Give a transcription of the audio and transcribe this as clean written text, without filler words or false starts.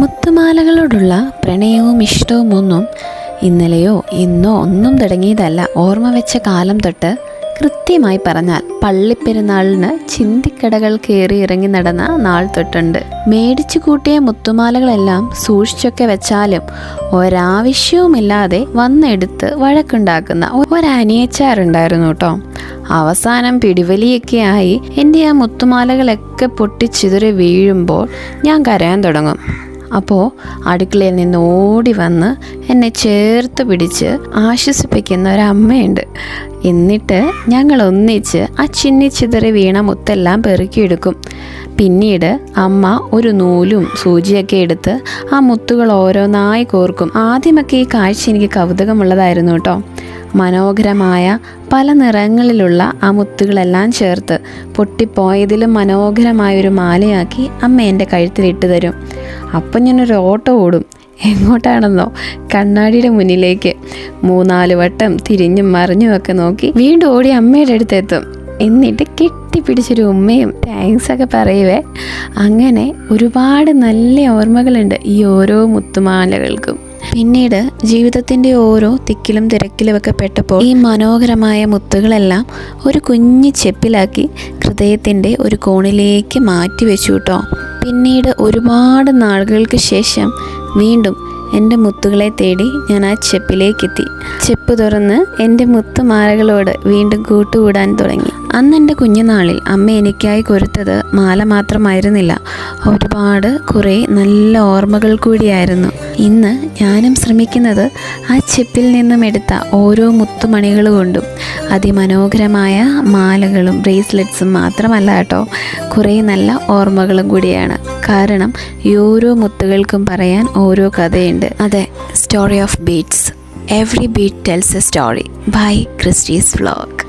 മുത്തുമാലകളോടുള്ള പ്രണയവും ഇഷ്ടവും ഒന്നും ഇന്നലെയോ ഇന്നോ ഒന്നും തുടങ്ങിയതല്ല. ഓർമ്മ വെച്ച കാലം തൊട്ട്, കൃത്യമായി പറഞ്ഞാൽ പള്ളിപ്പെരുന്നാളിന് ചിന്തിക്കടകൾ കയറി ഇറങ്ങി നടന്ന നാൾ തൊട്ടുണ്ട്. മേടിച്ചു കൂട്ടിയ മുത്തുമാലകളെല്ലാം സൂക്ഷിച്ചൊക്കെ വെച്ചാലും ഒരാവശ്യവുമില്ലാതെ വന്നെടുത്ത് വഴക്കുണ്ടാക്കുന്ന ഒരനിയച്ചാറുണ്ടായിരുന്നു കേട്ടോ. അവസാനം പിടിവലിയൊക്കെ ആയി എൻ്റെ ആ മുത്തുമാലകളൊക്കെ പൊട്ടിച്ചിതറി വീഴുമ്പോൾ ഞാൻ കരയാൻ തുടങ്ങും. അപ്പോൾ അടുക്കളയിൽ നിന്ന് ഓടി വന്ന് എന്നെ ചേർത്ത് പിടിച്ച് ആശ്വസിപ്പിക്കുന്ന ഒരമ്മയുണ്ട്. എന്നിട്ട് ഞങ്ങൾ ഒന്നിച്ച് ആ ചിന്നിച്ചിതറി വീണ മുത്തെല്ലാം പെറുക്കിയെടുക്കും. പിന്നീട് അമ്മ ഒരു നൂലും സൂചിയൊക്കെ എടുത്ത് ആ മുത്തുകൾ ഓരോന്നായി കോർക്കും. ആദ്യമൊക്കെ ഈ കാഴ്ച എനിക്ക് കൗതുകമുള്ളതായിരുന്നു കേട്ടോ. മനോഹരമായ പല നിറങ്ങളിലുള്ള ആ മുത്തുകളെല്ലാം ചേർത്ത് പൊട്ടിപ്പോയതിലും മനോഹരമായൊരു മാലയാക്കി അമ്മ എൻ്റെ കഴുത്തിലിട്ട് തരും. അപ്പം ഞാനൊരു ഓട്ടം ഓടും. എങ്ങോട്ടാണെന്നോ, കണ്ണാടിയുടെ മുന്നിലേക്ക് 3-4 വട്ടം തിരിഞ്ഞും മറിഞ്ഞുമൊക്കെ നോക്കി വീണ്ടും ഓടി അമ്മയുടെ അടുത്തെത്തും. എന്നിട്ട് കെട്ടിപ്പിടിച്ചൊരു ഉമ്മയും താങ്ക്സൊക്കെ പറയുവേ. അങ്ങനെ ഒരുപാട് നല്ല ഓർമ്മകളുണ്ട് ഈ ഓരോ മുത്തുമാലകൾക്കും. പിന്നീട് ജീവിതത്തിൻ്റെ ഓരോ തിക്കിലും തിരക്കിലുമൊക്കെ പെട്ടപ്പോൾ ഈ മനോഹരമായ മുത്തുകളെല്ലാം ഒരു കുഞ്ഞു ചെപ്പിലാക്കി ഹൃദയത്തിൻ്റെ ഒരു കോണിലേക്ക് മാറ്റി വെച്ചു കേട്ടോ. പിന്നീട് ഒരുപാട് നാളുകൾക്ക് ശേഷം വീണ്ടും എൻ്റെ മുത്തുകളെ തേടി ഞാൻ ആ ചെപ്പിലേക്കെത്തി. ചെപ്പ് തുറന്ന് എൻ്റെ മുത്തുമാലകളോട് വീണ്ടും കൂട്ടുകൂടാൻ തുടങ്ങി. അന്ന് എൻ്റെ കുഞ്ഞുനാളിൽ അമ്മ എനിക്കായി കൊരുത്തത് മാല മാത്രമായിരുന്നില്ല, കുറേ നല്ല ഓർമ്മകൾ കൂടിയായിരുന്നു. ഇന്ന് ഞാനും ശ്രമിക്കുന്നത് ആ ചെപ്പിൽ നിന്നും എടുത്ത ഓരോ മുത്തുമണികൾ കൊണ്ടും അതിമനോഹരമായ മാലകളും ബ്രേസ്ലെറ്റ്സും മാത്രമല്ല കേട്ടോ, കുറേ നല്ല ഓർമ്മകളും കൂടിയാണ്. കാരണം ഈ ഓരോ മുത്തുകൾക്കും പറയാൻ ഓരോ കഥയുണ്ട്. അതെ, story of beads. Every bead tells a story by Christie's vlog.